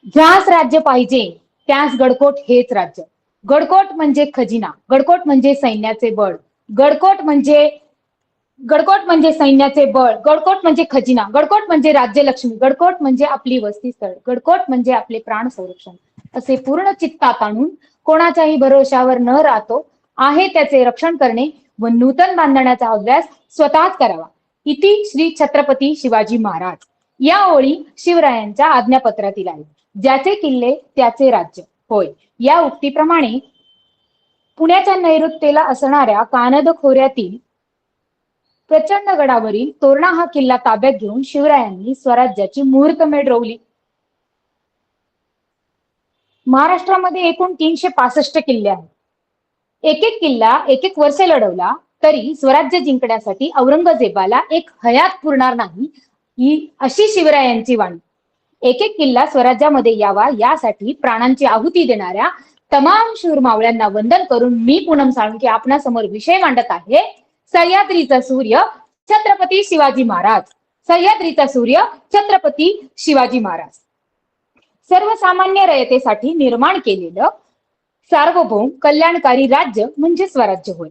ज्यास राज्य पाहिजे त्यास गडकोट हेच राज्य. गडकोट म्हणजे खजिना, गडकोट म्हणजे सैन्याचे बळ, गडकोट म्हणजे सैन्याचे बळ, गडकोट म्हणजे खजिना, गडकोट म्हणजे राज्यलक्ष्मी, गडकोट म्हणजे आपली वस्तीस्थळ, गडकोट म्हणजे आपले प्राण संरक्षण. असे पूर्ण चित्तात आणून कोणाच्याही भरोशावर न राहतो आहे त्याचे रक्षण करणे व नूतन बांधण्याचा अभ्यास स्वतःच करावा. इति श्री छत्रपती शिवाजी महाराज. या ओळी शिवरायांच्या आज्ञापत्रातील आहेत. ज्याचे किल्ले त्याचे राज्य. होय, या उक्तीप्रमाणे पुण्याच्या नैऋत्येला असणाऱ्या कानद खोऱ्यातील प्रचंड गडावरील तोरणा हा किल्ला ताब्यात घेऊन शिवरायांनी स्वराज्याची मुहूर्तमेढ रोवली. महाराष्ट्रामध्ये एकूण 365 किल्ले आहेत. एक एक किल्ला एक एक वर्ष लढवला तरी स्वराज्य जिंकण्यासाठी औरंगजेबाला एक हयात पुरणार नाही, ही अशी शिवरायांची वाणी. एक एक किल्ला स्वराज्यामध्ये यावा यासाठी प्राणांची आहुती देणाऱ्या तमाम शूर मावळ्यांना वंदन करून मी पूनम साळुंखे आपणासमोर विषय मांडत आहे. सह्याद्रीचा सूर्य छत्रपती शिवाजी महाराज. सह्याद्रीचा सूर्य छत्रपती शिवाजी महाराज. सर्वसामान्य रयतेसाठी निर्माण केलेलं सार्वभौम कल्याणकारी राज्य म्हणजे स्वराज्य होय.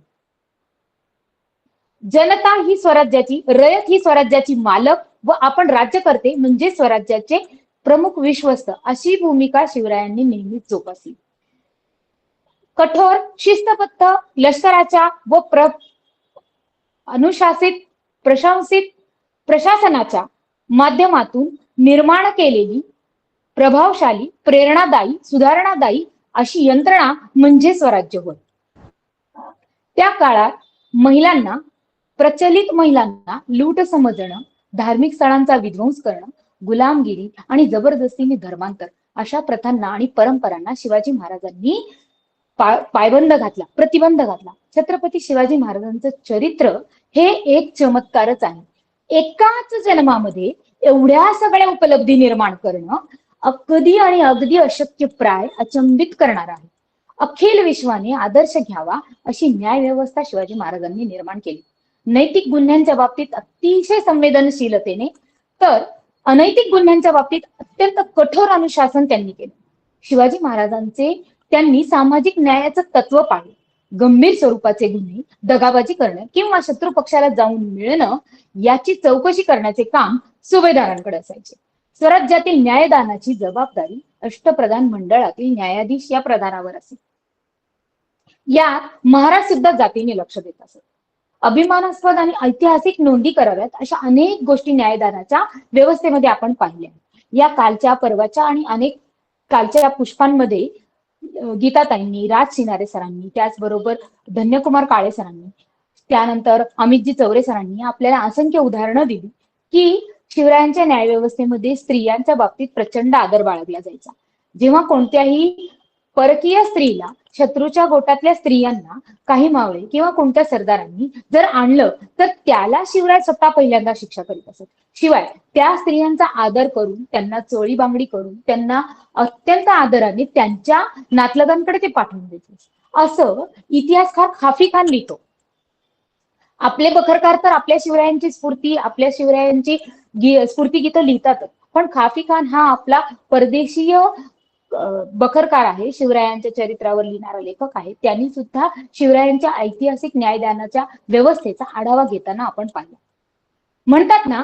जनता ही स्वराज्याची, रयत ही स्वराज्याची मालक व आपण राज्यकर्ते म्हणजे स्वराज्याचे प्रमुख विश्वस्त अशी भूमिका शिवरायांनी नेहमीच जोपासली. कठोर शिस्तबद्ध लष्कराच्या व अनुशासित प्रशासनाच्या माध्यमातून निर्माण केलेली प्रभावशाली, प्रेरणादायी, सुधारणादायी अशी यंत्रणा म्हणजे स्वराज्य होय. त्या काळात महिलांना, प्रचलित महिलांना लूट समजणं, धार्मिक स्थळांचा विध्वंस करणं, गुलामगिरी आणि जबरदस्तीने धर्मांतर अशा प्रथांना आणि परंपरांना शिवाजी महाराजांनी पायबंद घातला, प्रतिबंध घातला. छत्रपती शिवाजी महाराजांचं चरित्र हे एक चमत्कारच आहे. एकाच जन्मामध्ये एवढ्या सगळ्या उपलब्धी निर्माण करणं अगदी आणि अगदी अशक्य प्राय, अचंबित करणार आहे. अखिल विश्वाने आदर्श घ्यावा अशी न्याय व्यवस्था शिवाजी महाराजांनी निर्माण केली. नैतिक गुन्ह्यांच्या बाबतीत अतिशय संवेदनशीलतेने तर अनैतिक गुन्ह्यांच्या बाबतीत अत्यंत कठोर अनुशासन त्यांनी केलं. शिवाजी महाराजांचे त्यांनी सामाजिक न्यायाचं तत्व पाळले. गंभीर स्वरूपाचे गुन्हे, दगाबाजी करणं किंवा शत्रू पक्षाला जाऊन मिळणं याची चौकशी करण्याचे काम सुभेदारांकडे असायचे. स्वराज्यातील न्यायदानाची जबाबदारी अष्टप्रधान मंडळातील न्यायाधीश या प्रधानावर असे. यात महाराज सुद्धा जातीने लक्ष देत असत. अभिमानास्पद आणि ऐतिहासिक नोंदी कराव्यात अशा अनेक गोष्टी न्यायदानाच्या व्यवस्थेमध्ये आपण पाहिल्या. या कालच्या, परवाच्या आणि अनेक कालच्या पुष्पांमध्ये गीताताईंनी, राज शिनारे सरांनी, त्याचबरोबर धन्यकुमार काळे सरांनी, त्यानंतर अमितजी चौरे सरांनी आपल्याला असंख्य उदाहरणं दिली की शिवरायांच्या न्यायव्यवस्थेमध्ये स्त्रियांच्या बाबतीत प्रचंड आदर बाळगला जायचा. जेव्हा कोणत्याही परकीय स्त्रीला, शत्रूच्या गोटातल्या स्त्रियांना काही मावळे किंवा कोणत्या सरदारांनी जर आणलं तर त्याला शिवराय स्वतः पहिल्यांदा शिक्षा करीत असत. शिवाय त्या स्त्रियांचा आदर करून, त्यांना चोळी बांगडी करून, त्यांना अत्यंत आदराने त्यांच्या नातलगांकडे ते पाठवून देत असं इतिहासकार खाफी खान लिहितो. आपले बखरकार तर आपल्या शिवरायांची स्फूर्ती, आपल्या शिवरायांची स्फूर्तीगीतं लिहितात, पण खाफी खान हा आपला परदेशीय बखरकार आहे, शिवरायांच्या चरित्रावर लिहिणारा लेखक आहे. त्यांनी सुद्धा शिवरायांच्या ऐतिहासिक न्यायदानाच्या व्यवस्थेचा आढावा घेताना आपण पाहिला. म्हणतात ना,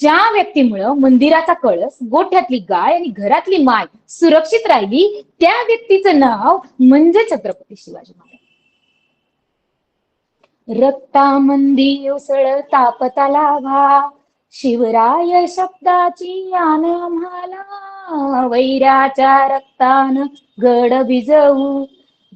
ज्या व्यक्तीमुळं मंदिराचा कळस, गोठ्यातली गाय आणि घरातली माय सुरक्षित राहिली त्या व्यक्तीचं नाव म्हणजे छत्रपती शिवाजी महाराज. रक्तामंदी उसळ तापता लाभा, शिवराय शब्दाची आन आम्हाला, वैराच्या रक्तान गड भिजवू,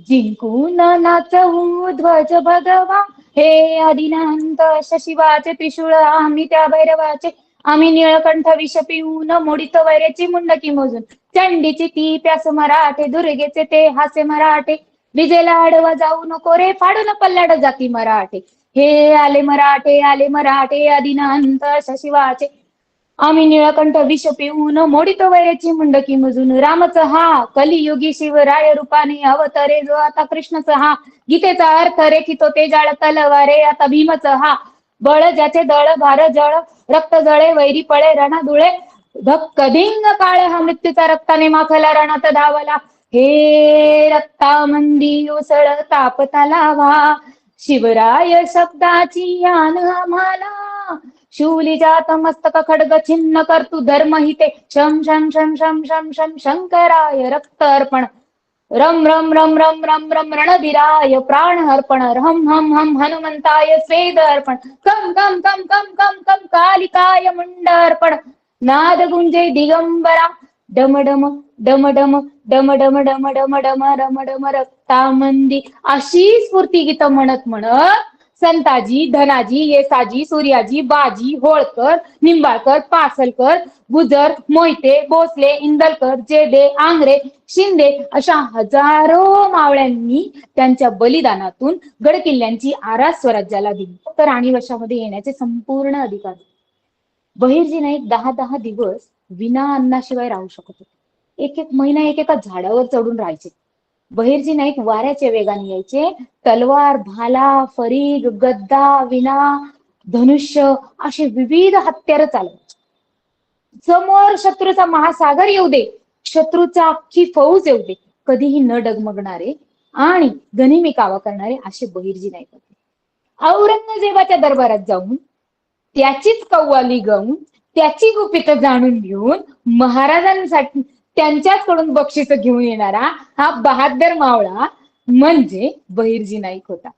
जिंकून नाचवू ध्वज भगवा, हे आदिनांत शिवाचे त्रिशूळ आम्ही त्या भैरवाचे, आम्ही निळकंठ विष पिऊन मोडित वैऱ्याची मुंडकी मोजून, चंडीची ती प्यास मराठे, दुर्गेचे ते हास्य मराठे, विजेला आडवा जाऊ नको रे, फाडून पल्लाड जाती मराठे, हे आले मराठे, आले मराठे आदिनांत शिवाचे, आम्ही निळकंठ विष पिऊन मोडित वैऱ्याची मुंडकी मोजून, रामच हा कलियुगी शिवराय रूपाने अवतरे, जो आता कृष्णच हा गीतेचा अर्थ रेखितो ते जाळ तलवारे, आता भीमच हा बळ ज्याचे दळ भार जळ, रक्त जळे वैरी पळे रणधुळे, धक्कधिंग काळ हा मृत्यूचा रक्ताने माखला रणात धावला. हे रक्तामंदी उसळ तापता लावा, शिवराय शब्दाची यान आम्हाला. शूली जात मस्तक खड्ग छिन्न करतु धर्महिते, शम शम शम शम शम शम शंकराय रक्त अर्पण. रम रम रम रम रम रम रणवीराय प्राण अर्पण. हम हम हम हनुमंताय स्वेद अर्पण. कम कम कम कम कम कम कालिकाय मुंड अर्पण. नाद गुंजे दिगंबरा, डम डम डम डम डम डम डम डम डम डम डम रक्तामंदी. अशी स्फूर्ती गीत म्हणत म्हणत संताजी, धनाजी, येसाजी, सूर्याजी, बाजी, होळकर, निंबाळकर, पासलकर, गुजर, मोहिते, भोसले, इंदलकर, जेडे, आंग्रे, शिंदे अशा हजारो मावळ्यांनी त्यांच्या बलिदानातून गडकिल्ल्यांची आरास स्वराज्याला दिली. तर राणीवशामध्ये येण्याचे संपूर्ण अधिकार. बहिर्जी नाईक 10-10 दिवस विना अन्नाशिवाय राहू शकत होते. एक एक महिना एकेका झाडावर चढून राहायचे. बहिर्जी नाईक वाऱ्याच्या वेगाने यायचे. तलवार, भाला, फरीग, गद्दा, विना, धनुष्य असे विविध हत्यार चालवायचे. समोर शत्रूचा महासागर येऊ दे, शत्रूचा अख्खी फौज येऊ दे, कधीही न डगमगणारे आणि गनिमी कावा करणारे असे बहिर्जी नाईक होते. औरंगजेबाच्या दरबारात जाऊन त्याचीच कव्वाली गाऊन त्याची गुपित जाणून घेऊन महाराजांसाठी त्यांच्याचकडून बक्षीस घेऊन येणारा हा बहादर मावळा म्हणजे बहिर्जी नाईक होता.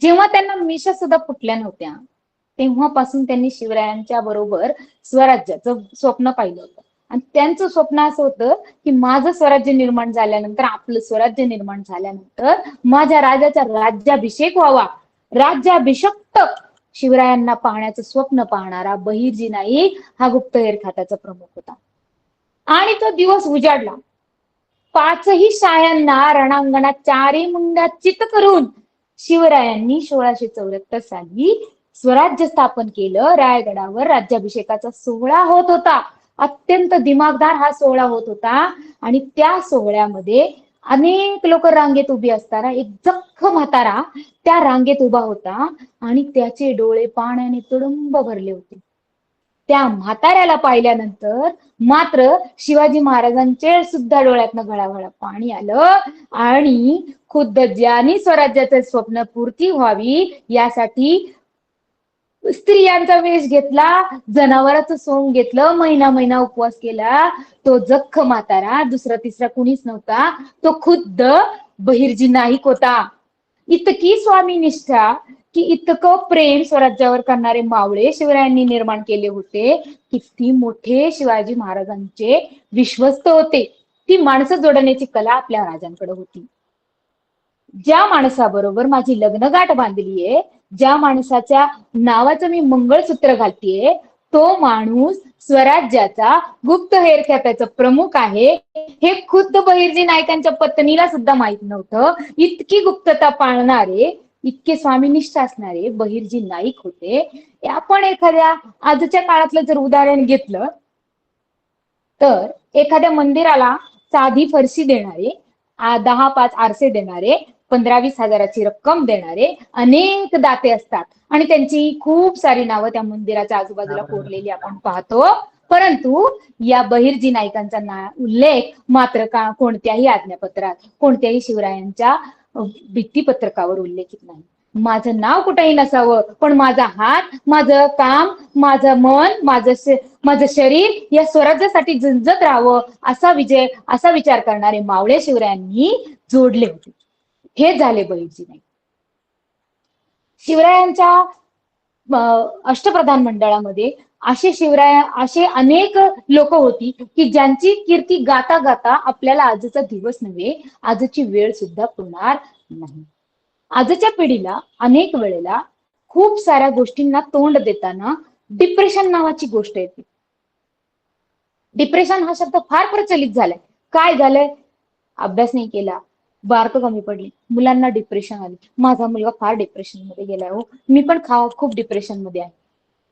जेव्हा त्यांना मिशा सुद्धा फुटल्या नव्हत्या तेव्हापासून त्यांनी शिवरायांच्या बरोबर स्वराज्याचं स्वप्न पाहिलं होतं. आणि त्यांचं स्वप्न असं होतं की माझं स्वराज्य निर्माण झाल्यानंतर, आपलं स्वराज्य निर्माण झाल्यानंतर माझ्या राजाचा राज्याभिषेक व्हावा. राज्याभिषक्त शिवरायांना पाहण्याचं स्वप्न पाहणारा बहिर्जी नाईक हा गुप्तहेर खात्याचा प्रमुख होता. आणि तो दिवस उजाडला. 5ही शायांना रणांगणात चारी मुंड्यात चित करून शिवरायांनी 1674 साली स्वराज्य स्थापन केलं. रायगडावर राज्याभिषेकाचा सोहळा होत होता. अत्यंत दिमागदार हा सोहळा होत होता. आणि त्या सोहळ्यामध्ये अनेक लोक रांगेत उभी असताना एक जख्ख म्हातारा त्या रांगेत उभा होता आणि त्याचे डोळे पाण्याने तुडुंब भरले होते. त्या म्हाताऱ्याला पाहिल्यानंतर मात्र शिवाजी महाराजांचे सुद्धा डोळ्यातनं घळाघळा पाणी आलं. आणि खुद्द ज्यांनी स्वराज्याचे स्वप्न पूर्ती व्हावी यासाठी स्त्रियांचा वेश घेतला, जनावरांचं सोंग घेतलं, महिना महिना उपवास केला, तो जख्ख म्हातारा दुसरा तिसरा कुणीच नव्हता, तो खुद्द बहिर्जी नाईक होता. इतकी स्वामी निष्ठा की इतकं प्रेम स्वराज्यावर करणारे मावळे शिवरायांनी निर्माण केले होते. किती मोठे शिवाजी महाराजांचे विश्वस्त होते. ती माणसं जोडण्याची कला आपल्या राजांकडे होती. ज्या माणसाबरोबर माझी लग्नगाठ बांधलीये, ज्या माणसाच्या नावाचं मी मंगळसूत्र घालतीये, तो माणूस स्वराज्याचा गुप्तहेर खात्याचा प्रमुख आहे हे खुद्द बहिर्जी नाईकांच्या पत्नीला सुद्धा माहित नव्हतं. इतकी गुप्तता पाळणारे, इतके स्वामीनिष्ठ असणारे बहिर्जी नाईक होते. आपण एखाद्या आजच्या काळातलं जर उदाहरण घेतलं तर एखाद्या मंदिराला साधी फरशी देणारे, 10-5 आरसे देणारे, 15-20 हजाराची रक्कम देणारे अनेक दाते असतात आणि त्यांची खूप सारी नावं त्या मंदिराच्या आजूबाजूला कोरलेली आपण पाहतो. परंतु या बहिर्जी नाईकांचा उल्लेख मात्र कोणत्याही आज्ञापत्रात, कोणत्याही शिवरायांच्या भित्तीपत्रकावर उल्लेखित नाही. माझं नाव कुठेही नसावं, पण माझा हात, माझं काम, माझं मन, माझं शरीर या स्वराज्यासाठी झंझत राहावं असा विचार करणारे मावळे शिवरायांनी जोडले होते. हे झाले बहिर्जी नाईक. शिवरायांच्या अष्टप्रधान मंडळामध्ये असे अनेक लोक होती की ज्यांची कीर्ती गाता गाता आपल्याला आजचा दिवस नव्हे, आजची वेळ सुद्धा पुरणार नाही. आजच्या पिढीला अनेक वेळेला खूप साऱ्या गोष्टींना तोंड देताना डिप्रेशन नावाची गोष्ट येते. डिप्रेशन हा शब्द फार प्रचलित झालाय. काय झालंय? अभ्यास नाही केला, मार्क कमी पडले, मुलांना डिप्रेशन आले, माझा मुलगा फार डिप्रेशन मध्ये गेलाय, हो मी पण खूप डिप्रेशन मध्ये आहे.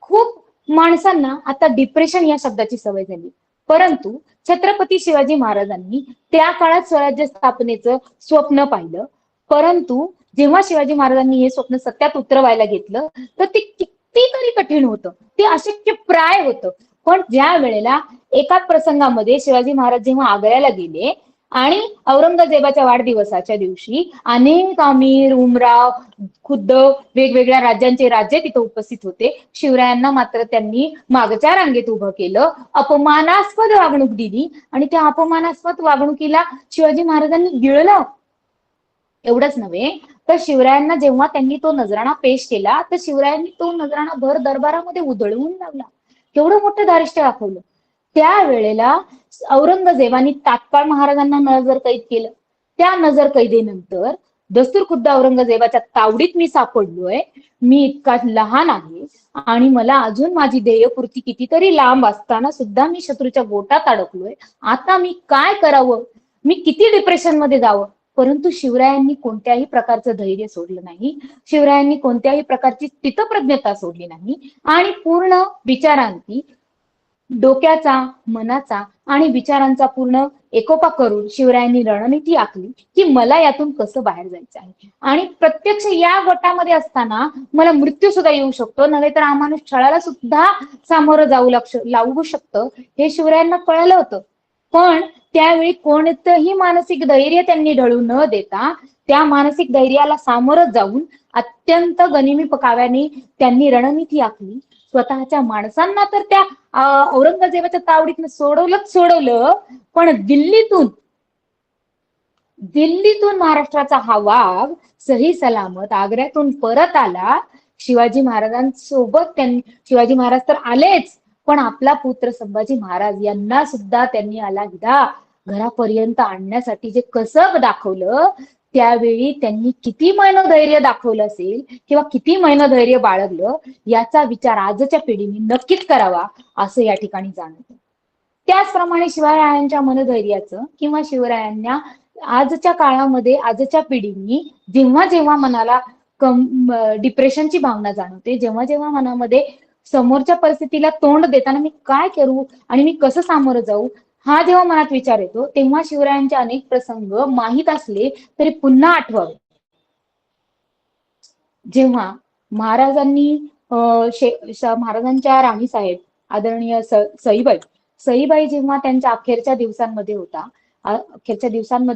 खूप माणसांना आता डिप्रेशन या शब्दाची सवय झाली. परंतु छत्रपती शिवाजी महाराजांनी त्या काळात स्वराज्य स्थापनेचं स्वप्न पाहिलं. परंतु जेव्हा शिवाजी महाराजांनी हे स्वप्न सत्यात उतरवायला घेतलं तर ते कितीतरी कठीण होतं, ते अशक्य प्राय होतं. पण ज्या वेळेला एकाच प्रसंगामध्ये शिवाजी महाराज जेव्हा आग्र्याला गेले आणि औरंगजेबाच्या वाढदिवसाच्या दिवशी अनेक अमीर उमराव खुद्द वेगवेगळ्या राज्यांचे राजे तिथे उपस्थित होते. शिवरायांना मात्र त्यांनी मागच्या रांगेत उभं केलं, अपमानास्पद वागणूक दिली आणि त्या अपमानास्पद वागणुकीला शिवाजी महाराजांनी गिळलं. एवढंच नव्हे तर शिवरायांना जेव्हा त्यांनी तो नजराणा पेश केला तर शिवरायांनी तो नजराणा भर दरबारामध्ये उधळवून लावला. केवढं मोठं धारिष्ट्य दाखवलं. त्यावेळेला औरंगजेबाने तात्काळ महाराजांना नजर कैद केलं. त्या नजर कैदेनंतर दस्तूर खुद्द औरंगजेबाच्या तावडीत मी सापडलोय, मी इतका लहान आहे आणि मला अजून माझी ध्येयपूर्ती कितीतरी लांब असताना सुद्धा मी शत्रूच्या गोटात अडकलोय, आता मी काय करावं, मी किती डिप्रेशन मध्ये जावं. परंतु शिवरायांनी कोणत्याही प्रकारचं धैर्य सोडलं नाही, शिवरायांनी कोणत्याही प्रकारची स्थितप्रज्ञता सोडली नाही आणि पूर्ण विचारांती डोक्याचा मनाचा आणि विचारांचा पूर्ण एकोपा करून शिवरायांनी रणनीती आखली की मला यातून कसं बाहेर जायचं आहे. आणि प्रत्यक्ष या गटामध्ये असताना मला मृत्यू सुद्धा येऊ शकतो, नव्हे तर अमानुष छळाला सुद्धा सामोरं लागू शकतं, हे शिवरायांना कळलं होतं. पण त्यावेळी कोणतंही मानसिक धैर्य त्यांनी ढळू न देता त्या मानसिक धैर्याला सामोरं जाऊन अत्यंत गनिमी काव्याने त्यांनी रणनीती आखली. स्वतःच्या माणसांना तर त्या औरंगजेबाच्या तावडीतनं सोडवलं, पण दिल्लीतून महाराष्ट्राचा हा वाघ सही सलामत आग्र्यातून परत आला. शिवाजी महाराजांसोबत शिवाजी महाराज तर आलेच, पण आपला पुत्र संभाजी महाराज यांना सुद्धा त्यांनी अलगदा घरापर्यंत आणण्यासाठी जे कसब दाखवलं, त्यावेळी त्यांनी किती मनोधैर्य दाखवलं असेल किंवा किती मनोधैर्य बाळगलं याचा विचार आजच्या पिढीने नक्कीच करावा असं या ठिकाणी जाणवतं. त्याचप्रमाणे शिवरायांच्या मनोधैर्याचं किंवा शिवरायांना आजच्या काळामध्ये आजच्या पिढीनी जेव्हा जेव्हा मनाला डिप्रेशनची भावना जाणवते, जेव्हा जेव्हा मनामध्ये समोरच्या परिस्थितीला तोंड देताना मी काय करू आणि मी कसं सामोरं जाऊ हा जेव्हा मनात विचार येतो, तेव्हा शिवरायांचे अनेक प्रसंग माहीत असले तरी पुन्हा आठवावे. जेव्हा महाराजांनी महाराजांच्या राणीसाहेब आदरणीय सईबाई जेव्हा त्यांच्या अखेरच्या दिवसांमध्ये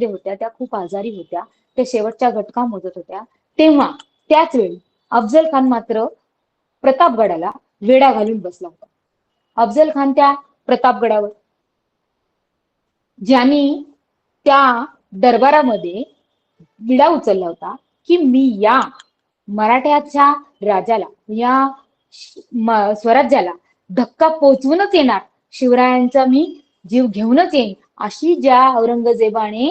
होत्या, त्या खूप आजारी होत्या, त्या शेवटच्या घटका मोजत होत्या, तेव्हा त्याच वेळी अफजल खान मात्र प्रतापगडाला वेढा घालून बसला होता. अफजल खान त्या प्रतापगडावर ज्यांनी त्या दरबारामध्ये विडा उचलला होता की मी या मराठ्याच्या राजाला, या स्वराज्याला धक्का पोचवूनच येणार, शिवरायांचा मी जीव घेऊनच येईन, अशी ज्या औरंगजेबाने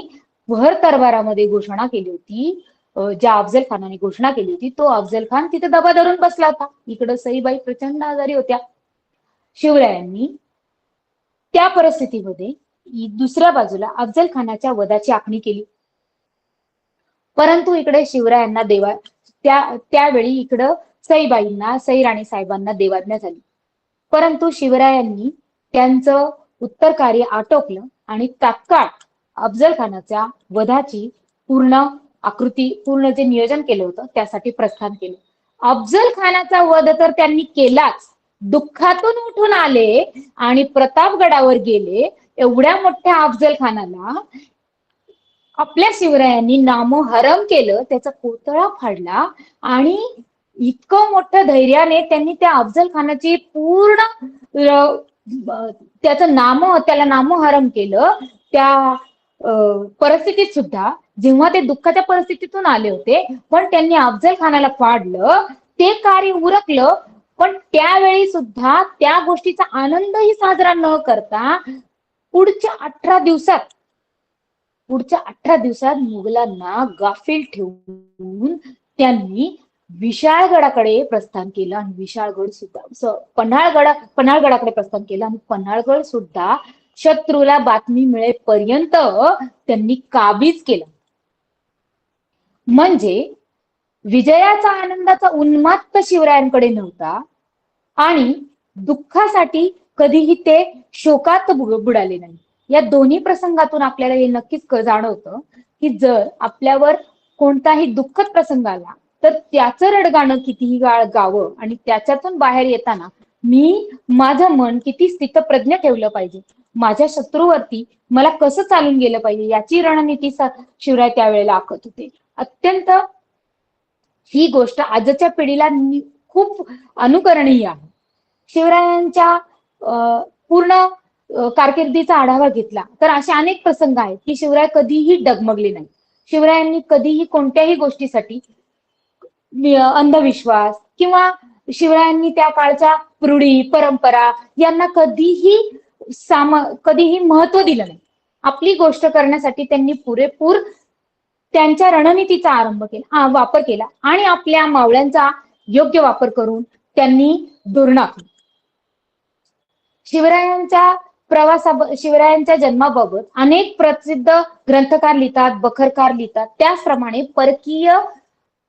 भर दरबारामध्ये घोषणा केली होती, ज्या अफजल खानाने घोषणा केली होती, तो अफजल खान तिथे दबा धरून बसला होता. इकडं सईबाई प्रचंड आजारी होत्या. शिवरायांनी त्या परिस्थितीमध्ये दुसऱ्या बाजूला अफजल खानाच्या वधाची आखणी केली. परंतु इकडे शिवरायांना त्यावेळी इकडं सई राणी साहेबांना देवाज्ञा झाली. परंतु शिवरायांनी त्यांचं उत्तर कार्य आटोपलं आणि तात्काळ अफजल खानाच्या वधाची पूर्ण जे नियोजन केलं होतं त्यासाठी प्रस्थान केलं. अफजल खानाचा वध तर त्यांनी केलाच, दुःखातून उठून आले आणि प्रतापगडावर गेले. एवढ्या मोठ्या अफजल खानाला आपल्या शिवरायांनी नामोहरम केलं, त्याचा पुतळा फाडला आणि इतकं मोठ्या धैर्याने त्यांनी त्या अफजल खानाची त्याला नामोहरम केलं. त्या परिस्थितीत सुद्धा जेव्हा ते दुःखाच्या परिस्थितीतून आले होते, पण त्यांनी अफजल खानाला फाडलं, ते कार्य उरकलं. पण त्यावेळी सुद्धा त्या गोष्टीचा आनंदही साजरा न करता पुढच्या 18 दिवसात मुघलांना गाफील ठेवून त्यांनी विशाळगडाकडे प्रस्थान केलं आणि विशाळगड सुद्धा पन्हाळगडाकडे प्रस्थान केलं आणि पन्हाळगड सुद्धा शत्रूला बातमी मिळेपर्यंत त्यांनी काबीज केलं. म्हणजे विजयाचा आनंदाचा उन्माद शिवरायांकडे नव्हता आणि दुःखासाठी कधीही ते शोकात बुडाले नाही. या दोन्ही प्रसंगातून आपल्याला हे नक्कीच जाणवतं की जर आपल्यावर कोणताही दुःखद प्रसंग आला तर त्याचं रडगाणं कितीही काळ गावं आणि त्याच्यातून बाहेर येताना मी माझं मन किती स्थितप्रज्ञ ठेवलं पाहिजे, माझ्या शत्रूवरती मला कसं चालून गेलं पाहिजे याची रणनीती शिवराय त्यावेळेला आखत होते. अत्यंत ही गोष्ट आजच्या पिढीला खूप अनुकरणीय आहे. शिवरायांच्या पूर्ण कारकिर्दीचा आढावा घेतला तर असे अनेक प्रसंग आहेत की शिवराय कधीही डगमगले नाही. शिवरायांनी कधीही कोणत्याही गोष्टीसाठी अंधविश्वास किंवा शिवरायांनी त्या काळच्या रूढी परंपरा यांना कधीही महत्व दिलं नाही. आपली गोष्ट करण्यासाठी त्यांनी पुरेपूर त्यांच्या रणनीतीचा वापर केला आणि आपल्या मावळ्यांचा योग्य वापर करून त्यांनी धोरण आखली. शिवरायांच्या जन्माबाबत अनेक प्रसिद्ध ग्रंथकार लिहितात, बखरकार लिहितात, त्याचप्रमाणे परकीय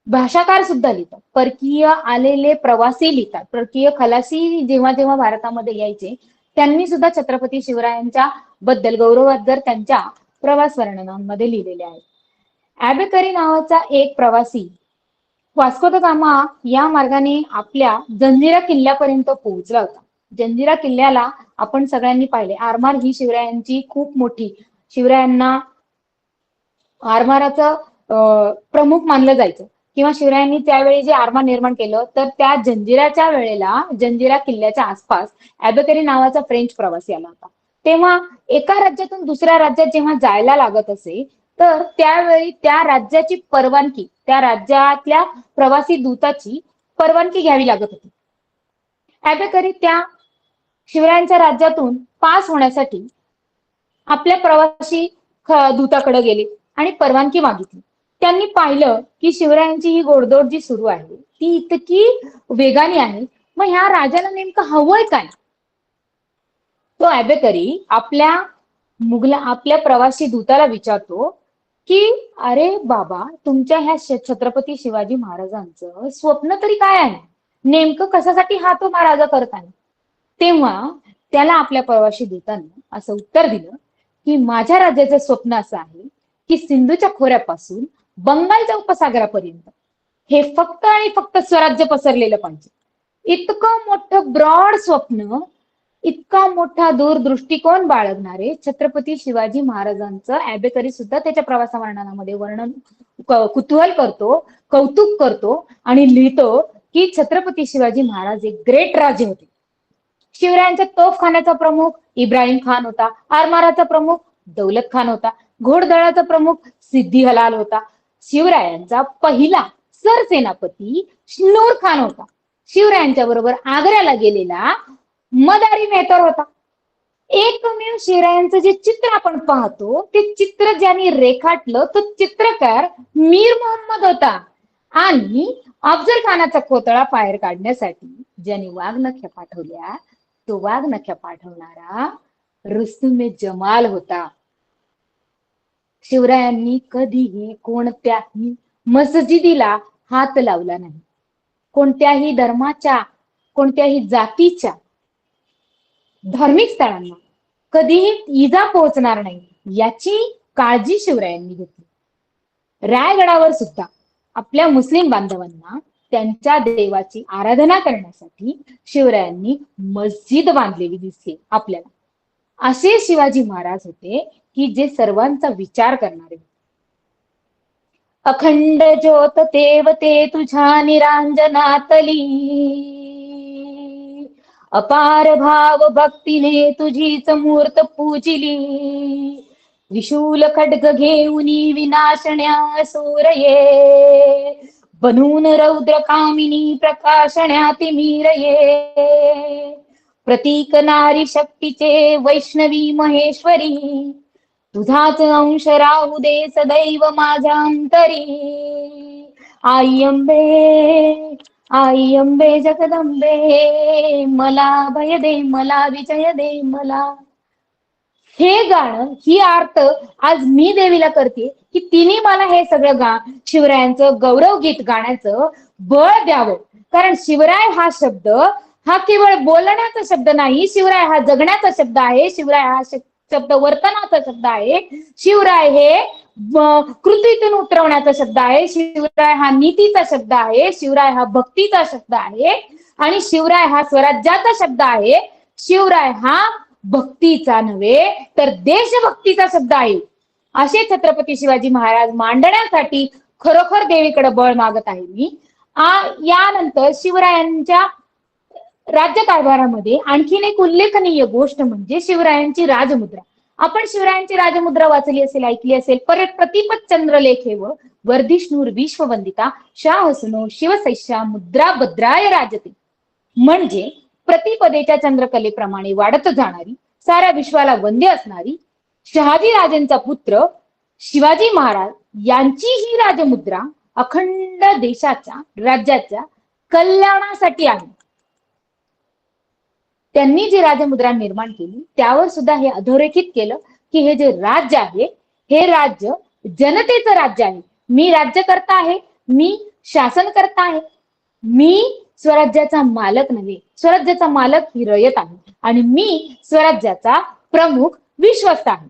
भाषाकार सुद्धा लिहितात, परकीय आलेले प्रवासी लिहितात, परकीय खलासी जेव्हा जेव्हा भारतामध्ये यायचे त्यांनी सुद्धा छत्रपती शिवरायांच्या बद्दल गौरवोद्गार त्यांच्या प्रवास वर्णनांमध्ये लिहिलेले आहेत. ॲबेकरी नावाचा एक प्रवासी वास्को द गामा या मार्गाने आपल्या जंजिरा किल्ल्यापर्यंत पोहोचला होता. जंजिरा किल्ल्याला आपण सगळ्यांनी पाहिले, आरमार ही शिवरायांची खूप मोठी, शिवरायांना आरमाराचं प्रमुख मानलं जायचं किंवा शिवरायांनी त्यावेळी जे आरमार निर्माण केलं तर त्या जंजिराच्या वेळेला जंजिरा किल्ल्याच्या आसपास ॲबेकरी नावाचा फ्रेंच प्रवासी आला होता. तेव्हा एका राज्यातून दुसऱ्या राज्यात जेव्हा जायला लागत असे तर त्यावेळी त्या राज्याची परवानगी, त्या राज्यातल्या प्रवासी दूताची परवानगी घ्यावी लागत होती. ॲबेकरी त्या शिवरायांच्या राज्यातून पास होण्यासाठी आपल्या प्रवासी दूताकडे गेले आणि परवानगी मागितली. त्यांनी पाहिलं की शिवरायांची ही घोडदौड जी सुरू आहे ती इतकी वेगाने आहे, मग ह्या राजाला नेमकं हवंय काय? तो ॲबेकरी आपल्या प्रवासी दूताला विचारतो की अरे बाबा, तुमच्या ह्या छत्रपती शिवाजी महाराजांचं स्वप्न तरी काय आहे, नेमकं कशासाठी हा तो महाराजा करत आहे? तेव्हा त्याला आपल्या प्रवासी दूतांनी असं उत्तर दिलं की माझ्या राज्याचं स्वप्न असं आहे की सिंधूच्या खोऱ्यापासून बंगालच्या उपसागरापर्यंत हे फक्त आणि फक्त स्वराज्य पसरलेलं पाहिजे. इतकं मोठं ब्रॉड स्वप्न, इतका मोठा दूरदृष्टिकोन बाळगणारे छत्रपती शिवाजी महाराजांचं ॲबेकरी सुद्धा त्याच्या प्रवासा वर्णनामध्ये कुतूहल करतो, कौतुक करतो आणि लिहितो की छत्रपती शिवाजी महाराज एक ग्रेट राजे होते. शिवरायांच्या तोफखान्याचा प्रमुख इब्राहिम खान होता, आरमाराचा प्रमुख दौलत खान होता, घोडदळाचा प्रमुख सिद्दी हलाल होता. शिवरायांचा पहिला सरसेनापती नूर खान होता. शिवरायांच्या बरोबर आग्र्याला गेलेला मदारी मेहतर होता. एकमेव शिवरायांचं जे चित्र आपण पाहतो ते चित्र ज्यांनी रेखाटलं तो चित्रकार मीर मोहम्मद होता आणि अफजल खानाचा कोतळा बाहेर काढण्यासाठी ज्यांनी वाघनख्या पाठवल्या तो वाघनख्या पाठवणारा रुस्तुम जमाल होता. शिवरायांनी कधीही कोणत्याही मस्जिदीला हात लावला नाही, कोणत्याही धर्माच्या, कोणत्याही जातीच्या धार्मिक स्थळांना कधीही इजा पोहोचणार नाही याची काळजी शिवरायांनी घेतली. रायगडावर सुद्धा आपल्या मुस्लिम बांधवांना त्यांच्या देवाची आराधना करण्यासाठी शिवरायांनी मस्जिद बांधलेली दिसते आपल्याला. असे शिवाजी महाराज होते की जे सर्वांचा विचार करणारे. अखंड ज्योत तेवते तुझ्या निरांजनातली, अपार भाव भक्तीने तुझीच मूर्त पूजिली, विशूल खड्ग घेऊनी विनाशण्या सूरये, बनून रौद्र कामिनी प्रकाशण्या तिमिरये, प्रतीक नारी शक्तीचे वैष्णवी महेश्वरी, तुझाच अंश राहू दे सदैव माझ्या अंतरी, आई अंबे, आई अंबे जगदंबे, मला भय दे, मला विजय दे मला. हे गाणं, ही आर्त आज मी देवीला करते की तिने मला हे सगळं शिवरायांचं गौरव गीत गाण्याचं बळ द्यावं. कारण शिवराय हा शब्द हा केवळ बोलण्याचा शब्द नाही, शिवराय हा जगण्याचा शब्द आहे, शिवराय हा शब्द वर्तनाचा शब्द आहे. शिवराय हे कृतीतून उतरवण्याचा शब्द आहे, शिवराय हा नीतीचा शब्द आहे, शिवराय हा भक्तीचा शब्द आहे आणि शिवराय हा स्वराज्याचा शब्द आहे. शिवराय हा भक्तीचा नव्हे तर देशभक्तीचा शब्द आहे. असे छत्रपती शिवाजी महाराज मांडण्यासाठी खरोखर देवीकडे बळ मागत आहे मी. यानंतर शिवरायांच्या राज्यकारभारामध्ये आणखीन एक उल्लेखनीय गोष्ट म्हणजे शिवरायांची राजमुद्रा. आपण शिवरायांची राजमुद्रा वाचली असेल, ऐकली असेल. परत प्रतिपत चंद्रलेखेव वर्धिष्णूर विश्ववंदिता शाहसनो शिवसैष्या मुद्रा भद्राय राजते. म्हणजे प्रतिपदेच्या चंद्रकलेप्रमाणे वाढत जाणारी, साऱ्या विश्वाला वंद्य असणारी शहाजी राजांचा पुत्र शिवाजी महाराज यांची ही राजमुद्रा अखंड देशाच्या राज्याच्या कल्याणासाठी आहे. त्यांनी जी राजमुद्रा निर्माण केली त्यावर सुद्धा हे अधोरेखित केलं की हे जे राज्य आहे हे राज्य जनतेचं राज्य आहे. मी राज्यकर्ता आहे, मी शासन करता आहे, मी स्वराज्याचा मालक नव्हे. स्वराज्याचा मालक ही रयत आहे आणि मी स्वराज्याचा प्रमुख विश्वस्त आहे.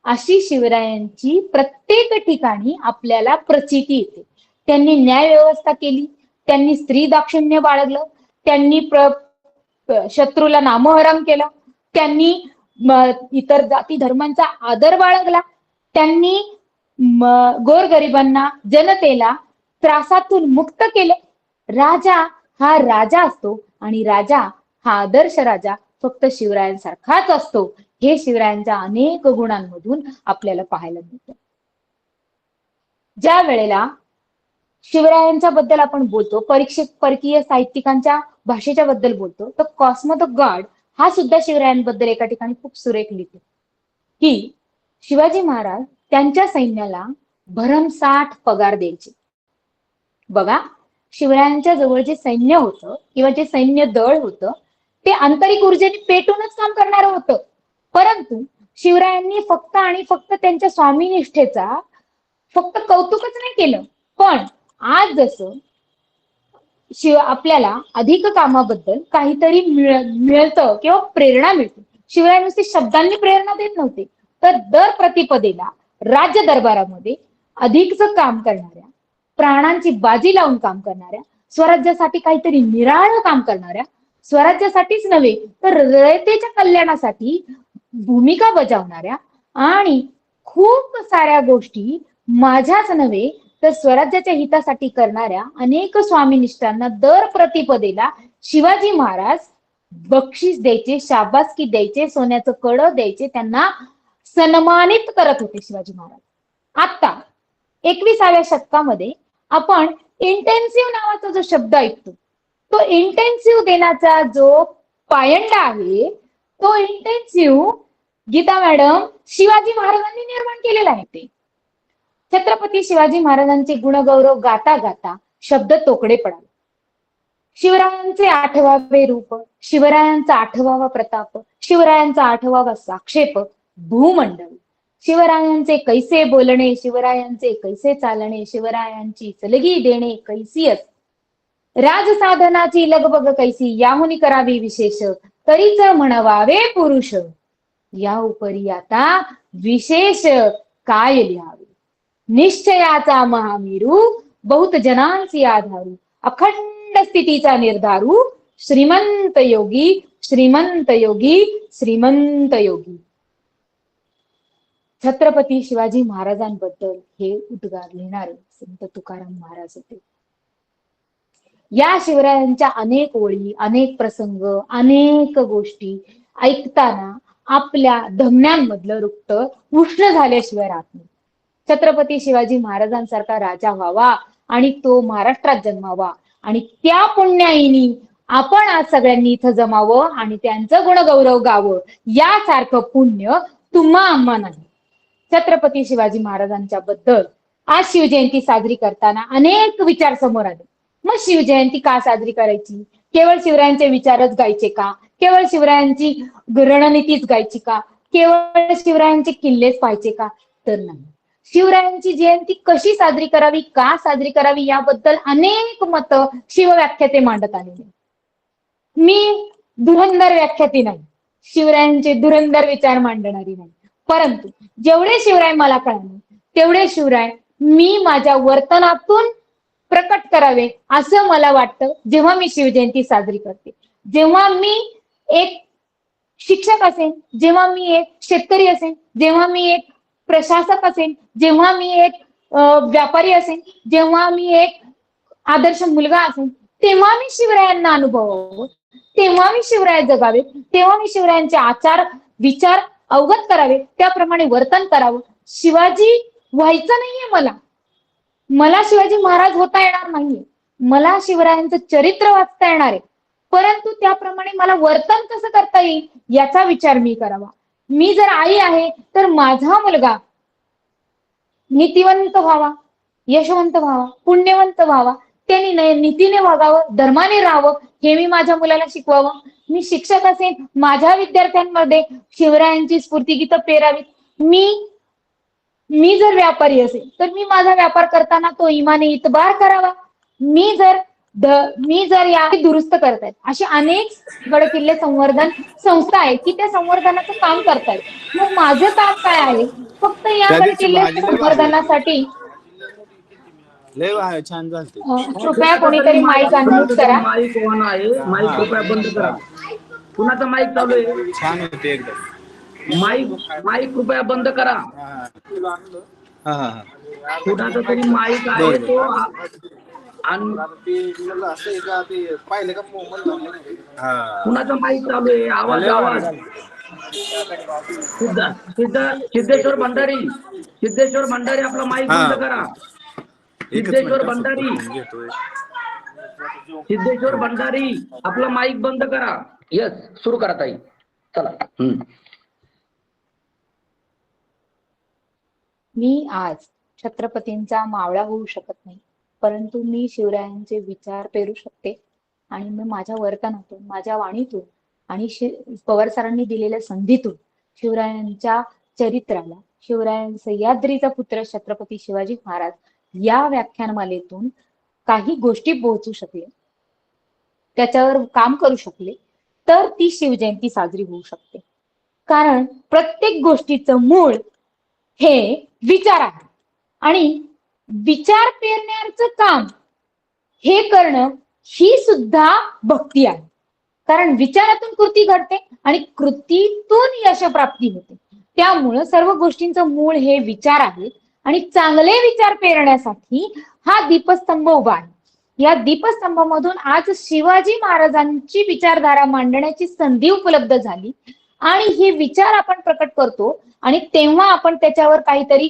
अशी शिवरायांची प्रत्येक ठिकाणी आपल्याला प्रचिती येते. त्यांनी न्याय व्यवस्था केली, त्यांनी स्त्री दाक्षिण्य बाळगलं, त्यांनी शत्रूला नामोहरम केलं, त्यांनी इतर जाती धर्मांचा आदर बाळगला, त्यांनी गोरगरिबांना जनतेला त्रासातून मुक्त केले. राजा हा राजा असतो आणि राजा हा आदर्श राजा फक्त शिवरायांसारखाच असतो. हे शिवरायांच्या अनेक गुणांमधून आपल्याला पाहायला मिळतं. ज्या वेळेला शिवरायांच्या बद्दल आपण बोलतो, परकीय साहित्यिकांच्या भाषेच्या बद्दल बोलतो, तर कॉस्मो द गॉड हा सुद्धा शिवरायांबद्दल एका ठिकाणी खूप सुरेख लिहितो की शिवाजी महाराज त्यांच्या सैन्याला भरमसाठ पगार द्यायचे. बघा, शिवरायांच्या जवळ जे सैन्य होतं किंवा जे सैन्य दळ होतं ते आंतरिक ऊर्जेने पेटूनच काम करणारं होतं. परंतु शिवरायांनी फक्त आणि फक्त त्यांच्या स्वामीनिष्ठेचा फक्त कौतुकच नाही केलं, पण आज जसं आपल्याला अधिक कामाबद्दल काहीतरी मिळतं किंवा प्रेरणा मिळते, शिवराय नुसते शब्दांनी प्रेरणा देत नव्हते, तर दर प्रतिपदेला राज्य दरबारामध्ये अधिकच काम करणाऱ्या, प्राणांची बाजी लावून काम करणाऱ्या, स्वराज्यासाठी काहीतरी निराळं काम करणाऱ्या, स्वराज्यासाठीच नव्हे तर रयतेच्या कल्याणासाठी भूमिका बजावणाऱ्या आणि खूप साऱ्या गोष्टी माझ्याच नव्हे तर स्वराज्याच्या हितासाठी करणाऱ्या अनेक स्वामीनिष्ठांना दर प्रतिपदेला शिवाजी महाराज बक्षीस द्यायचे, शाबासकी द्यायचे, सोन्याचं कड द्यायचे, त्यांना सन्मानित करत होते शिवाजी महाराज. आता 21व्या शतकामध्ये आपण इंटेन्सिव्ह नावाचा जो शब्द ऐकतो, तो इंटेन्सिव्ह देण्याचा जो पायंडा आहे तो इंटेन्सिव्ह गीता मॅडम शिवाजी महाराजांनी निर्माण केलेला आहे. ते छत्रपती शिवाजी महाराजांचे गुणगौरव गाता गाता शब्द तोकडे पडाले. शिवरायांचे 8वे रूप, शिवरायांचा 8वा प्रताप, शिवरायांचा 8वा साक्षेप भूमंडळ, शिवरायांचे कैसे बोलणे, शिवरायांचे कैसे चालणे, शिवरायांची सलगी देणे कैसी अस, राजसाधनाची लगबग कैसी, याहुनी करावी विशेष, तरीच म्हणवावे पुरुष, या उपरी आता विशेष काय लिहावे, निश्चयाचा महामेरू बहुत जनांची आधारू, अखंड स्थितीचा निर्धारू, श्रीमंत योगी श्रीमंत योगी श्रीमंत योगी. छत्रपती शिवाजी महाराजांबद्दल हे उद्गार लिहिणारे संत तुकाराम महाराज होते. या शिवरायांच्या अनेक ओळी, अनेक प्रसंग, अनेक गोष्टी ऐकताना आपल्या धमन्यांमधलं रक्त उष्ण झाल्याशिवाय राहत नाही. छत्रपती शिवाजी महाराजांसारखा राजा व्हावा आणि तो महाराष्ट्रात जन्मावा आणि त्या पुण्याईनी आपण आज सगळ्यांनी इथं जमावं आणि त्यांचं गुणगौरव गावं, यासारखं पुण्य तुम्हा आम्हा नाही. छत्रपती शिवाजी महाराजांच्या बद्दल आज शिवजयंती साजरी करताना अनेक विचार समोर आले. मग शिवजयंती का साजरी करायची? केवळ शिवरायांचे विचारच गायचे का? केवळ शिवरायांची रणनीतीच गायची का? केवळ शिवरायांचे किल्लेच पाहायचे का? तर नाही. शिवरायांची जयंती कशी साजरी करावी, का साजरी करावी याबद्दल अनेक मत शिवव्याख्याते मांडत आलेले. मी धुरंधर व्याख्याती नाही, शिवरायांचे धुरंधर विचार मांडणारी नाही, परंतु जेवढे शिवराय मला कळले तेवढे शिवराय मी माझ्या वर्तनातून प्रकट करावे असं मला वाटतं जेव्हा मी शिवजयंती साजरी करते. जेव्हा मी एक शिक्षक असेन, जेव्हा मी एक शेतकरी असेन, जेव्हा मी एक प्रशासक असेन, जेव्हा मी एक व्यापारी असेन, जेव्हा मी एक आदर्श मुलगा असेन, तेव्हा मी शिवरायांना अनुभवावं, तेव्हा मी शिवराय जगावे, तेव्हा मी शिवरायांचे आचार विचार अवगत करावे, त्याप्रमाणे वर्तन करावं. शिवाजी व्हायचं नाहीये मला शिवाजी महाराज होता येणार नाहीये, मला शिवरायांचं चरित्र वाचता येणार आहे, परंतु त्याप्रमाणे मला वर्तन कसं करता येईल याचा विचार मी करावा. मी जर आई आहे तर माझा मुलगा नीतिवंत व्हावा, यशवंत व्हावा, पुण्यवंत व्हावा, त्यांनी नीतीने वागावं, धर्माने राहावं, हे मी माझ्या मुलाला शिकवावं. मी शिक्षक असेल, माझ्या विद्यार्थ्यांमध्ये शिवरायांची स्फूर्तिगीतं पेरावीत. मी जर व्यापारी असेल तर मी माझा व्यापार करताना तो इमाने इतबार करावा. मी जर या दुरुस्त करतायत अशी अनेक गडकिल्ले संवर्धन संस्था आहेत की त्या संवर्धनाचं काम करतायत. मग माझं काम काय आहे? फक्त या गडकिल्ले संवर्धनासाठी छान झालते. कृपया कोणीतरी माईक अनम्यूट करा. माईक ऑन आहे, माईक कृपया बंद करा. कुणाचा माईक चालू आहे? छान होते एकदम. माईक कृपया बंद करा. कुणाचा तरी माईक आहे तो पाहिलं का? कुणाचा माईक चालू आहे? आवाज सिद्धेश्वर भंडारी आपला माईक बंद करा. सिद्धेश्वर भंडारी आपला माईक बंद करा. यस, सुरू करा ताई, चला. मी आज छत्रपतींचा मावळा होऊ शकत नाही, परंतु मी शिवरायांचे विचार पेरू शकते आणि मी माझ्या वर्तनातून, माझ्या वाणीतून आणि पवार सरांनी दिलेल्या संधीतून शिवरायांच्या चरित्राला, सह्याद्रीचा पुत्र छत्रपती शिवाजी महाराज या व्याख्यानमालेतून काही गोष्टी पोहोचू शकले, त्याच्यावर काम करू शकले, तर ती शिवजयंती साजरी होऊ शकते. कारण प्रत्येक गोष्टीचं मूळ हे विचार आहे आणि विचार पेरण्याचं काम हे करणं ही सुद्धा भक्ती आहे. कारण विचारातून कृती घडते आणि कृतीतून यशप्राप्ती होते. त्यामुळं सर्व गोष्टींचं मूळ हे विचार आहे आणि चांगले विचार पेरण्यासाठी हा दीपस्तंभ उभा आहे. या दीपस्तंभामधून आज शिवाजी महाराजांची विचारधारा मांडण्याची संधी उपलब्ध झाली आणि हे विचार आपण प्रकट करतो आणि तेव्हा आपण त्याच्यावर काहीतरी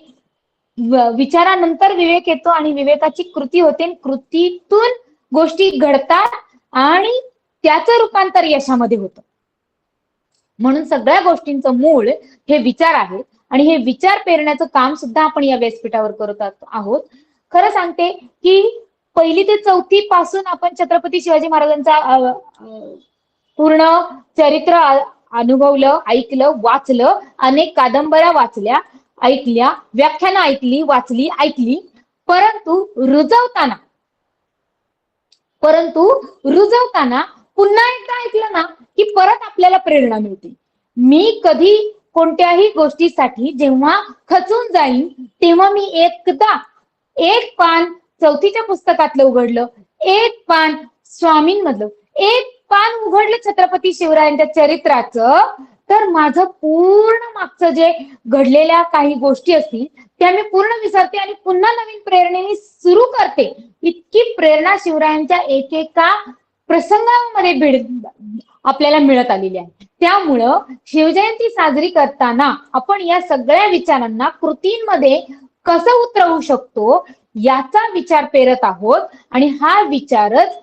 विचारानंतर विवेक येतो आणि विवेकाची कृती होते, कृतीतून गोष्टी घडतात आणि त्याचं रूपांतर यशामध्ये होतं. म्हणून सगळ्या गोष्टींचं मूळ हे विचार आहे आणि हे विचार पेरण्याचं काम सुद्धा आपण या व्यासपीठावर करत आहोत. खरं सांगते की 1ली ते 4थी पासून आपण छत्रपती शिवाजी महाराजांचा पूर्ण चरित्र अनुभवलं, ऐकलं, वाचलं, अनेक कादंबऱ्या वाचल्या, ऐकल्या, व्याख्यानं ऐकली, वाचली, ऐकली, परंतु रुजवताना पुन्हा एकदा ऐकलं ना की परत आपल्याला प्रेरणा मिळते. मी कधी कोणत्याही गोष्टीसाठी जेव्हा खचून जाईन तेव्हा मी एकदा एक पान 4थीच्या पुस्तकातलं उघडलं, एक पान स्वामींमधलं, एक पान उघडलं छत्रपती शिवरायांच्या चरित्राचं, तर माझं पूर्ण मागचं जे घडलेल्या काही गोष्टी असतील त्या मी पूर्ण विसरते आणि पुन्हा नवीन प्रेरणेने सुरू करते. इतकी प्रेरणा शिवरायांच्या एकेका प्रसंगामध्ये आपल्याला मिळत आलेली आहे. त्यामुळं शिवजयंती साजरी करताना आपण या सगळ्या विचारांना कृतींमध्ये कसं उतरवू शकतो याचा विचार पेरत आहोत आणि हा विचारच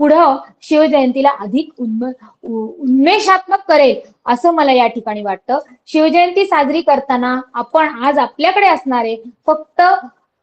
पुढं शिवजयंतीला अधिक उन्मेषात्मक करेल असं मला या ठिकाणी वाटतं. शिवजयंती साजरी करताना आपण आज आपल्याकडे असणारे फक्त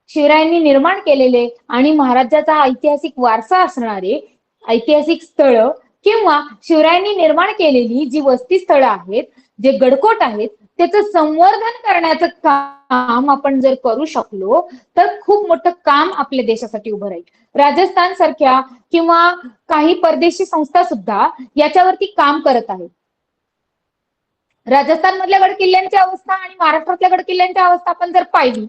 शिवरायांनी निर्माण केलेले आणि महाराजाचा ऐतिहासिक वारसा असणारे ऐतिहासिक स्थळं किंवा शिवरायांनी निर्माण केलेली जी वस्ती स्थळं आहेत, जे गडकोट आहेत, त्याचं संवर्धन करण्याचं काम आपण जर करू शकलो तर खूप मोठं काम आपल्या देशासाठी उभं राहील. राजस्थान सारख्या किंवा काही परदेशी संस्था सुद्धा याच्यावरती काम करत आहेत. राजस्थान मधल्या गड किल्ल्यांची अवस्था आणि महाराष्ट्रातल्या गड किल्ल्यांची अवस्था आपण जर पाहिली,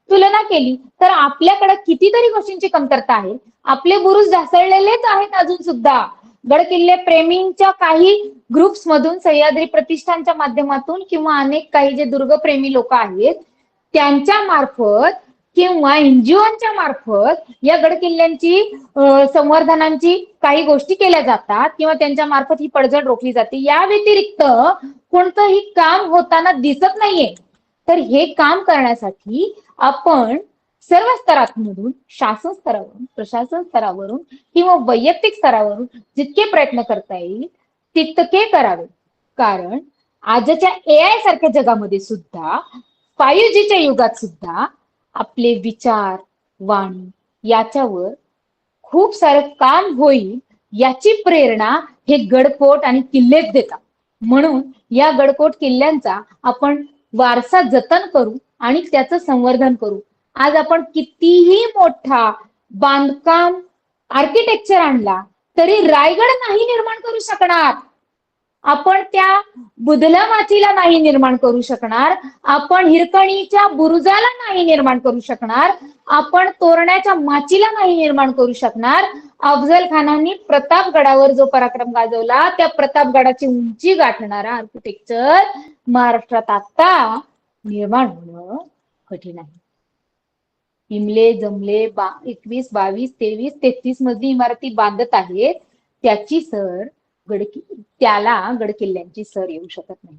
तुलना केली, तर आपल्याकडे कितीतरी गोष्टींची कमतरता आहे. आपले बुरुज ढासळलेलेच आहेत अजून सुद्धा. गड किल्ले प्रेमींच्या काही ग्रुप्स मधून, सह्याद्री प्रतिष्ठानच्या माध्यमातून किंवा अनेक काही जे दुर्गप्रेमी लोक आहेत त्यांच्या मार्फत किंवा एनजीओच्या मार्फत या गड किल्ल्यांची संवर्धनाची काही गोष्टी केल्या जातात किंवा त्यांच्या मार्फत ही पडझड रोखली जाते. या व्यतिरिक्त कोणतंही काम होताना दिसत नाहीये. तर हे काम करण्यासाठी आपण सर्व स्तरांमधून, शासन स्तरावरून, प्रशासन स्तरावरून किंवा वैयक्तिक स्तरावरून जितके प्रयत्न करता येईल तितके करावे. कारण आजच्या AI सारख्या जगामध्ये सुद्धा, 5Gच्या युगात सुद्धा आपले विचार, वाणी याच्यावर खूप सारं काम होईल याची प्रेरणा हे गडकोट आणि किल्लेच देतात. म्हणून या गडकोट किल्ल्यांचा आपण वारसा जतन करू आणि त्याचं संवर्धन करू. आज आपण कितीही मोठा बांधकाम आर्किटेक्चर आणला तरी रायगड नाही निर्माण करू शकणार. आपण त्या बुधला माचीला नाही निर्माण करू शकणार. आपण हिरकणीच्या बुरुजाला नाही निर्माण करू शकणार. आपण तोरण्याच्या माचीला नाही निर्माण करू शकणार. अफजल खानांनी प्रतापगडावर जो पराक्रम गाजवला त्या प्रतापगडाची उंची गाठणारा आर्किटेक्चर महाराष्ट्रात आता निर्माण होणं कठीण आहे. इमले जमले 21, 22, 23, 33 मजली इमारती बांधत आहेत, त्याची सर त्याला गडकिल्ल्यांची सर येऊ शकत नाही.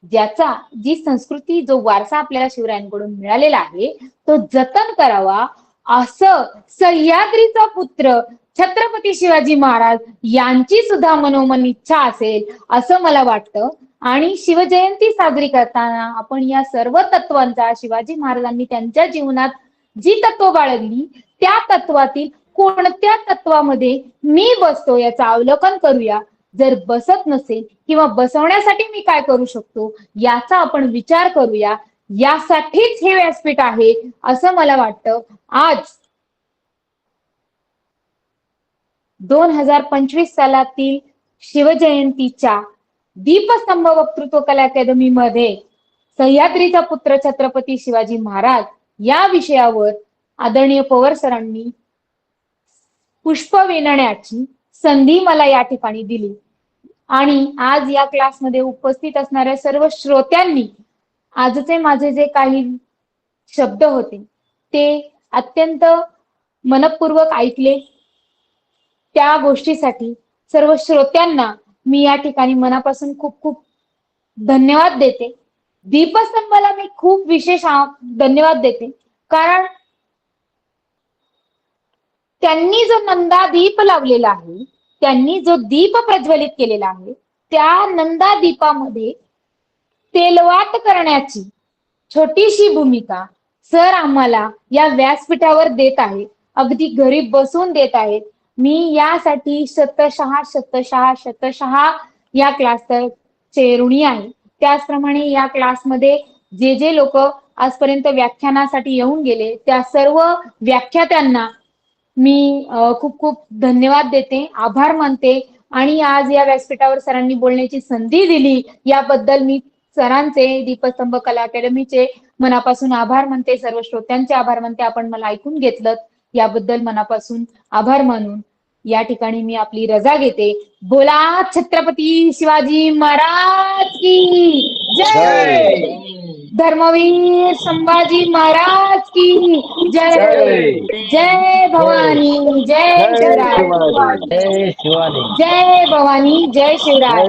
ज्याचा जी संस्कृती, जो वारसा आपल्याला शिवरायांकडून मिळालेला आहे तो जतन करावा असं सह्याद्रीचा पुत्र छत्रपती शिवाजी महाराज यांची सुद्धा मनोमन इच्छा असेल असं मला वाटतं. आणि शिवजयंती साजरी करताना आपण या सर्व तत्वांचा, शिवाजी महाराजांनी त्यांच्या जीवनात जी तत्व बाळगली त्या तत्वातील कोणत्या तत्वामध्ये मी बसतो याचं अवलोकन करूया. जर बसत नसेल किंवा बसवण्यासाठी मी काय करू शकतो याचा आपण विचार करूया. यासाठीच हे व्यासपीठ आहे असं मला वाटतं. आज 2025 सालातील शिवजयंतीच्या दीपस्तंभ वक्तृत्व कला अकादमी मध्ये सह्याद्रीचा पुत्र छत्रपती शिवाजी महाराज या विषयावर आदरणीय पवार सरांनी पुष्प विणण्याची संधी मला या ठिकाणी दिली. आणि आज या क्लासमध्ये उपस्थित असणाऱ्या सर्व श्रोत्यांनी आजचे माझे जे काही शब्द होते ते अत्यंत मनपूर्वक ऐकले. त्या गोष्टीसाठी सर्व श्रोत्यांना मी या ठिकाणी मनापासून खूप खूप धन्यवाद देते. दीपस्तंभाला मी खूप विशेष धन्यवाद देते, कारण त्यांनी जो नंदादीप लावलेला आहे, त्यांनी जो दीप प्रज्वलित केलेला आहे, त्या नंदादीपामध्ये तेलवात करण्याची छोटीशी भूमिका सर आम्हाला या व्यासपीठावर देत आहेत, अगदी घरी बसून देत आहेत. मी यासाठी शतशः या क्लासचे ऋणी आहे. त्याचप्रमाणे या क्लासमध्ये जे जे लोक आजपर्यंत व्याख्यानासाठी येऊन गेले त्या सर्व व्याख्यात्यांना मी खूप खूप धन्यवाद देते, आभार मानते. आणि आज या व्यासपीठावर सरांनी बोलण्याची संधी दिली याबद्दल मी सरांचे, दीपस्तंभ कला अकॅडमीचे मनापासून आभार मानते. सर्व श्रोत्यांचे आभार मानते. आपण मला ऐकून घेतलं याबद्दल मनापासून आभार मानून या ठिकाणी मी आपली रजा घेते. बोला छत्रपती शिवाजी महाराज की जय. धर्मवीर संभाजी महाराज की जय. जय भवानी, जय शिवराय. जय शिवाजी. जय भवानी, जय शिवराय.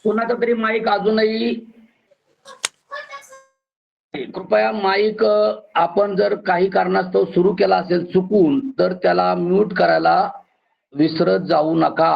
कोणाचा तरी माईक अजूनही, कृपया माईक आपण जर काही कारणास्तव सुरू केला असेल चुकून तर त्याला म्यूट करायला विसरत जाऊ नका.